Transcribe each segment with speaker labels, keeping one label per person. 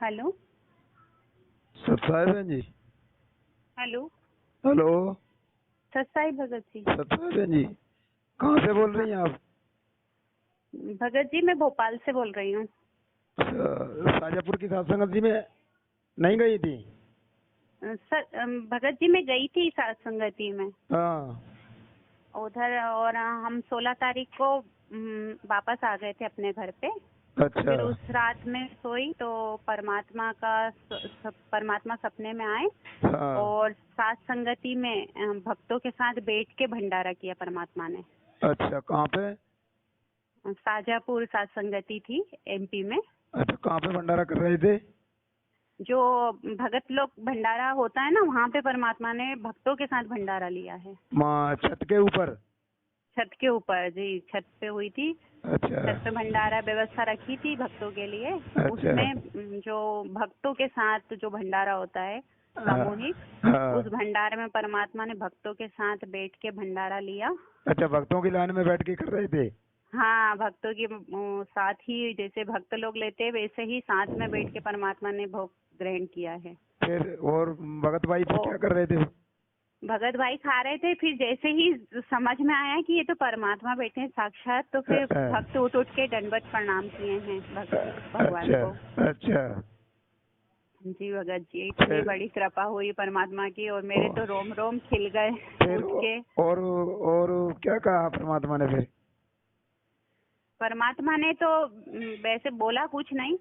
Speaker 1: Hello.
Speaker 2: सतसाई बहन जी।
Speaker 1: Hello.
Speaker 2: Hello.
Speaker 1: सतसाई Bhagat ji.
Speaker 2: सतसाई बहन जी, कहाँ से बोल रही हैं आप?
Speaker 1: भगत जी मैं भोपाल से बोल रही हूँ।
Speaker 2: शाजापुर की सत्संग जी में नहीं गई थी?
Speaker 1: भगत जी मैं गई थी सत्संगति में
Speaker 2: हाँ।
Speaker 1: उधर, और हम 16 तारीख को वापस आ गए थे अपने घर पे।
Speaker 2: अच्छा।
Speaker 1: फिर उस रात में सोई तो परमात्मा सपने में आए
Speaker 2: हाँ।
Speaker 1: और साथ संगति में भक्तों के साथ बैठ के भंडारा किया परमात्मा ने।
Speaker 2: अच्छा, कहाँ पे?
Speaker 1: शाजापुर साथ संगति थी एमपी में।
Speaker 2: अच्छा, कहाँ पे भंडारा कर रहे थे?
Speaker 1: जो भगत लोग भंडारा होता है ना, वहाँ पे परमात्मा ने भक्तों के साथ भंडारा लिया है।
Speaker 2: माँ छत के ऊपर?
Speaker 1: छत के ऊपर जी, छत पे हुई थी।
Speaker 2: अच्छा।
Speaker 1: छत पे भंडारा व्यवस्था रखी थी भक्तों के लिए।
Speaker 2: अच्छा।
Speaker 1: उसमें जो भक्तों के साथ जो भंडारा होता है सामूहिक,
Speaker 2: हाँ।
Speaker 1: उस भंडारे में परमात्मा ने भक्तों के साथ बैठ के भंडारा लिया।
Speaker 2: अच्छा, भक्तों की लाइन में बैठ के कर रहे थे?
Speaker 1: हाँ, भक्तों के साथ ही, जैसे भक्त लोग लेते वैसे ही साथ में बैठ के परमात्मा ने भोग ग्रहण किया है।
Speaker 2: फिर और भगत भाई फिर क्या कर रहे थे?
Speaker 1: भगत भाई खा रहे थे। फिर जैसे ही समझ में आया कि ये तो परमात्मा बैठे हैं साक्षात, तो फिर भक्त उठ उठ के दंडवत प्रणाम किए हैं भगवान को।
Speaker 2: अच्छा।
Speaker 1: जी भगत जी, इतनी बड़ी कृपा हुई परमात्मा की, और मेरे तो रोम रोम खिल गए उठ के।
Speaker 2: और क्या कहा परमात्मा ने फिर?
Speaker 1: परमात्मा ने तो वैसे बोला कुछ नहीं,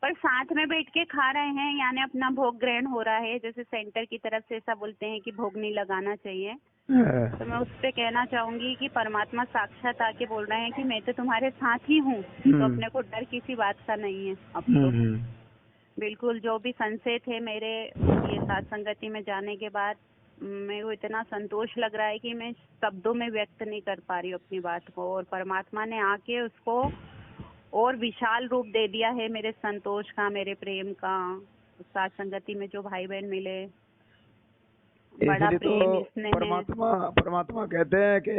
Speaker 1: पर साथ में बैठ के खा रहे हैं, यानी अपना भोग ग्रहण हो रहा है। जैसे सेंटर की तरफ से ऐसा बोलते हैं कि भोग नहीं लगाना चाहिए, तो मैं उस पे कहना चाहूंगी कि परमात्मा साक्षात आके बोल रहे हैं कि मैं तो तुम्हारे साथ ही हूँ, तो अपने को डर किसी बात का नहीं है अब तो। बिल्कुल, जो भी संशय थे मेरे ये साथ संगति में जाने के बाद, मेरे को इतना संतोष लग रहा है कि मैं शब्दों में व्यक्त नहीं कर पा रही हूँ अपनी बात को, और परमात्मा ने आके उसको और विशाल रूप दे दिया है मेरे संतोष का, मेरे प्रेम का। साथ संगति में जो भाई बहन मिले, बड़ा प्रेम इसने
Speaker 2: परमात्मा कहते हैं कि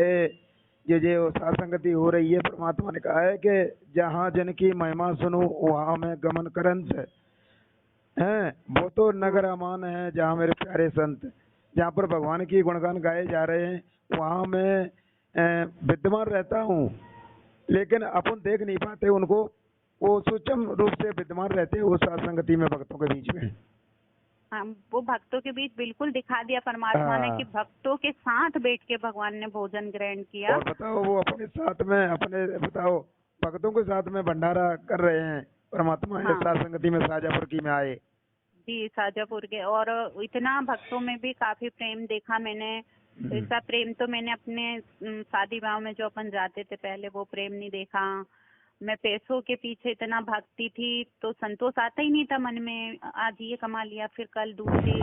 Speaker 2: ये जो साथ संगति हो रही है, परमात्मा ने कहा है कि जहाँ जन की महिमा सुनो वहाँ मैं गमन करंस है। वो तो नगर अमान है जहाँ मेरे प्यारे संत, जहाँ पर भगवान की गुणगान गाए जा रहे हैं वहाँ मैं विद्यमान रहता हूँ, लेकिन अपन देख नहीं पाते उनको। वो सूक्ष्म रूप से विद्यमान रहते हैं वो साथ संगति में, भक्तों के बीच में।
Speaker 1: हम वो भक्तों के बीच बिल्कुल दिखा दिया परमात्मा ने कि भक्तों के साथ बैठ के भगवान ने भोजन ग्रहण किया।
Speaker 2: और बताओ, वो अपने साथ में बताओ भक्तों के साथ में भंडारा कर रहे हैं परमात्मा। हाँ। साथ संगति में शाजापुर की में आए
Speaker 1: जी, शाजापुर के, और इतना भक्तों में भी काफी प्रेम देखा मैंने। ऐसा प्रेम तो मैंने अपने शादी विवाह में जो अपन जाते थे पहले, वो प्रेम नहीं देखा। मैं पैसों के पीछे इतना भागती थी तो संतोष आता ही नहीं था मन में। आज ये कमा लिया, फिर कल दूसरी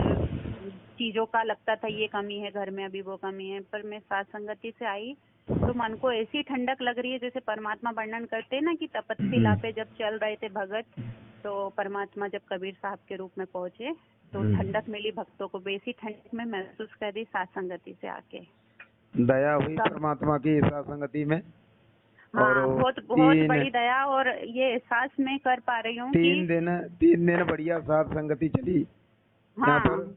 Speaker 1: चीजों का लगता था ये कमी है घर में, अभी वो कमी है। पर मैं साथ संगति से आई तो मन को ऐसी ठंडक लग रही है, जैसे परमात्मा वर्णन करते हैं ना कि तपस्विला पे जब चल रहे थे भगत, तो परमात्मा जब कबीर साहब के रूप में पहुंचे तो ठंडक मिली भक्तों को, वैसी ठंडक में महसूस कर रही साथ संगति से आके।
Speaker 2: दया हुई परमात्मा की साथ संगति में।
Speaker 1: हाँ, और बहुत बड़ी दया, और ये एहसास मैं कर पा रही हूँ कि
Speaker 2: 3 दिन बढ़िया साथ संगति चली यहाँ पर।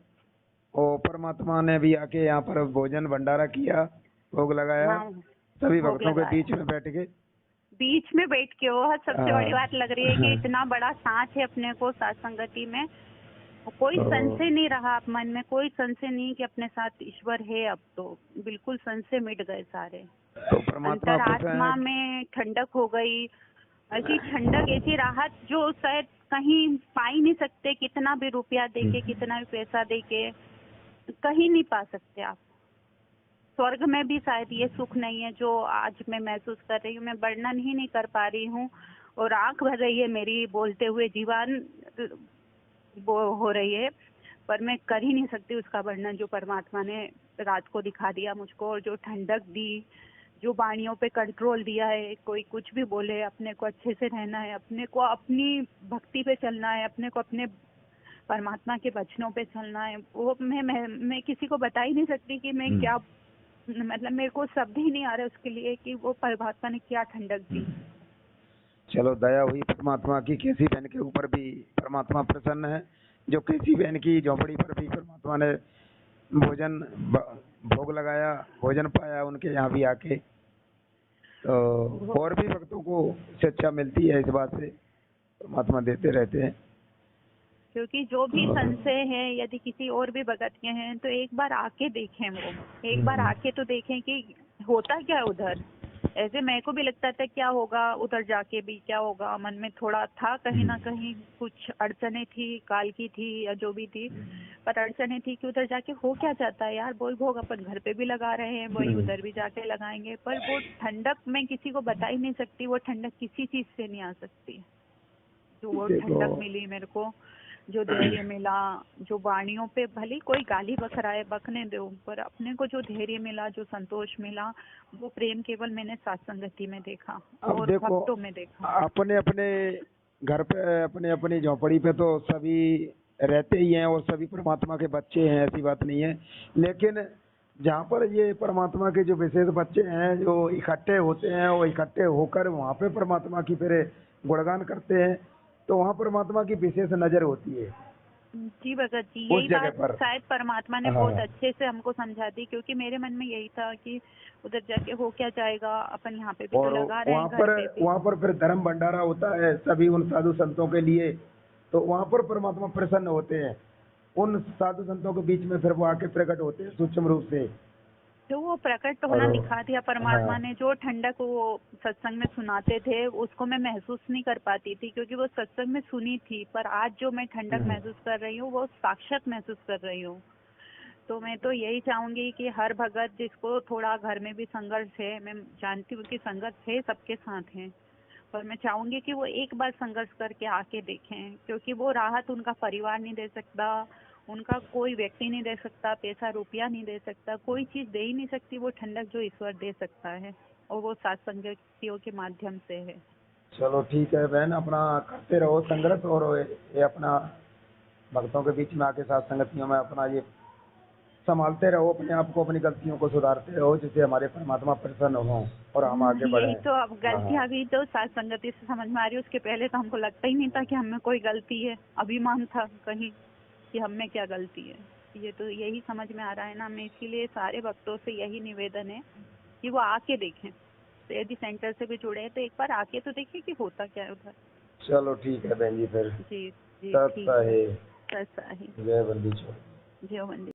Speaker 2: और परमात्मा ने भी आके यहाँ पर भोजन भंडारा किया, भोग लगाया। सभी भक्तों के बीच में बैठ के
Speaker 1: वो सबसे बड़ी बात लग रही है कि इतना बड़ा साथ है अपने को साथ संगति में। कोई संशय नहीं रहा अब मन में, कोई संशय नहीं कि अपने साथ ईश्वर है। अब तो बिल्कुल संशय मिट गए सारे।
Speaker 2: तो
Speaker 1: अंतरात्मा में ठंडक हो गई, ऐसी ठंडक, ऐसी राहत जो शायद कहीं पा ही नहीं सकते। कितना भी रुपया देके, कितना भी पैसा देके कहीं नहीं पा सकते आप। स्वर्ग में भी शायद ये सुख नहीं है जो आज मैं महसूस कर रही हूँ। मैं वर्णन ही नहीं कर पा रही हूँ, और आंख भर रही है मेरी बोलते हुए, जीवन वो हो रही है, पर मैं कर ही नहीं सकती उसका वर्णन जो परमात्मा ने रात को दिखा दिया मुझको, और जो ठंडक दी, जो वाणियों पे कंट्रोल दिया है। कोई कुछ भी बोले, अपने को अच्छे से रहना है, अपने को अपनी भक्ति पे चलना है, अपने को अपने परमात्मा के वचनों पे चलना है। वो मैं किसी को बता ही नहीं सकती कि मैं क्या, मतलब मेरे को शब्द ही नहीं आ रहे उसके लिए कि वो परमात्मा ने क्या ठंडक दी।
Speaker 2: चलो दया हुई परमात्मा की, कैसी बहन के ऊपर भी परमात्मा प्रसन्न है, जो कैसी बहन की झोपड़ी पर भी परमात्मा ने भोजन भोग लगाया, भोजन पाया उनके यहाँ भी आके। तो और भी भक्तों को शिक्षा मिलती है इस बात से, परमात्मा देते रहते हैं।
Speaker 1: क्योंकि जो भी संशय है, यदि किसी और भी भगत के हैं तो एक बार आके देखें, वो एक बार आके तो देखें कि होता क्या है उधर। ऐसे मेरे को भी लगता था क्या होगा उधर जाके भी, क्या होगा, मन में थोड़ा था कहीं ना कहीं कुछ अड़चने थी, काल की थी या जो भी थी, पर अड़चने थी कि उधर जाके हो क्या जाता है यार। वही भोग अपन घर पे भी लगा रहे हैं, वही उधर भी जाके लगाएंगे, पर वो ठंडक मैं किसी को बता ही नहीं सकती, वो ठंडक किसी चीज से नहीं आ सकती। जो वो ठंडक मिली मेरे को, जो धैर्य मिला, जो वाणियों पे भले ही कोई गाली बक रहा है बकने दो, पर अपने को जो धैर्य मिला, जो संतोष मिला, वो प्रेम केवल मैंने सत्संगति में देखा
Speaker 2: अब
Speaker 1: और
Speaker 2: देखो
Speaker 1: भक्तों में देखा।
Speaker 2: अपने अपने घर पे, अपने अपनी झोपड़ी पे तो सभी रहते ही हैं और सभी परमात्मा के बच्चे हैं, ऐसी बात नहीं है। लेकिन जहाँ पर ये परमात्मा के जो विशेष बच्चे हैं जो इकट्ठे होते हैं, वो इकट्ठे होकर वहाँ पे परमात्मा की फिर गुणगान करते हैं, तो वहाँ परमात्मा की विशेष नजर होती है
Speaker 1: जी भगत जी,
Speaker 2: उस
Speaker 1: यही
Speaker 2: जगह
Speaker 1: बात
Speaker 2: पर।
Speaker 1: शायद परमात्मा ने
Speaker 2: हाँ
Speaker 1: बहुत अच्छे से हमको समझा दी, क्योंकि मेरे मन में यही था कि उधर जाके हो क्या जाएगा, अपन यहाँ पे भी तो
Speaker 2: और
Speaker 1: लगा रहे हैं
Speaker 2: वहाँ
Speaker 1: घर
Speaker 2: पर
Speaker 1: पे भी।
Speaker 2: वहाँ पर फिर धर्म भंडारा होता है सभी उन साधु संतों के लिए, तो वहाँ पर परमात्मा प्रसन्न होते हैं, उन साधु संतों के बीच में फिर वो आके प्रकट होते हैं सूक्ष्म रूप से।
Speaker 1: जो वो प्रकट
Speaker 2: और
Speaker 1: होना दिखा दिया परमात्मा
Speaker 2: हाँ
Speaker 1: ने, जो ठंडक वो सत्संग में सुनाते थे उसको मैं महसूस नहीं कर पाती थी, क्योंकि वो सत्संग में सुनी थी, पर आज जो मैं ठंडक महसूस कर रही हूँ वो साक्षात महसूस कर रही हूँ। तो मैं तो यही चाहूंगी कि हर भगत जिसको थोड़ा घर में भी संघर्ष है, मैं जानती हूँ कि संघर्ष है सबके साथ है, पर मैं चाहूंगी कि वो एक बार संघर्ष करके आके देखें, क्योंकि वो राहत उनका परिवार नहीं दे सकता, उनका कोई व्यक्ति नहीं दे सकता, पैसा रुपया नहीं दे सकता, कोई चीज दे ही नहीं सकती वो ठंडक जो ईश्वर दे सकता है, और वो सत्संगतियों के माध्यम से है।
Speaker 2: चलो ठीक है बहन, अपना करते रहो संघर्ष, और ये अपना भक्तों के बीच में आके साथ संगतियों में अपना ये संभालते रहो अपने आप को, अपनी गलतियों को सुधारते रहो, जिससे हमारे परमात्मा प्रसन्न हो और हम आगे बढ़े।
Speaker 1: यही तो, अब
Speaker 2: हाँ
Speaker 1: गलतियां भी तो साथ संगति से समझ में आ रही है, उसके पहले तो हमको लगता ही नहीं था कि हम में कोई गलती है, अभिमान था कहीं कि हम में क्या गलती है। ये तो यही समझ में आ रहा है ना, मैं इसीलिए सारे भक्तों से यही निवेदन है कि वो आके देखें, तो यदि सेंटर से भी जुड़े हैं तो एक बार आके तो देखिए कि होता क्या है उधर।
Speaker 2: चलो ठीक है बहन जी, फिर
Speaker 1: जी जी ठीक
Speaker 2: सत्ता
Speaker 1: है।
Speaker 2: है।
Speaker 1: ऐसा ही।
Speaker 2: जय बंदी छोड़।
Speaker 1: जय वंदे।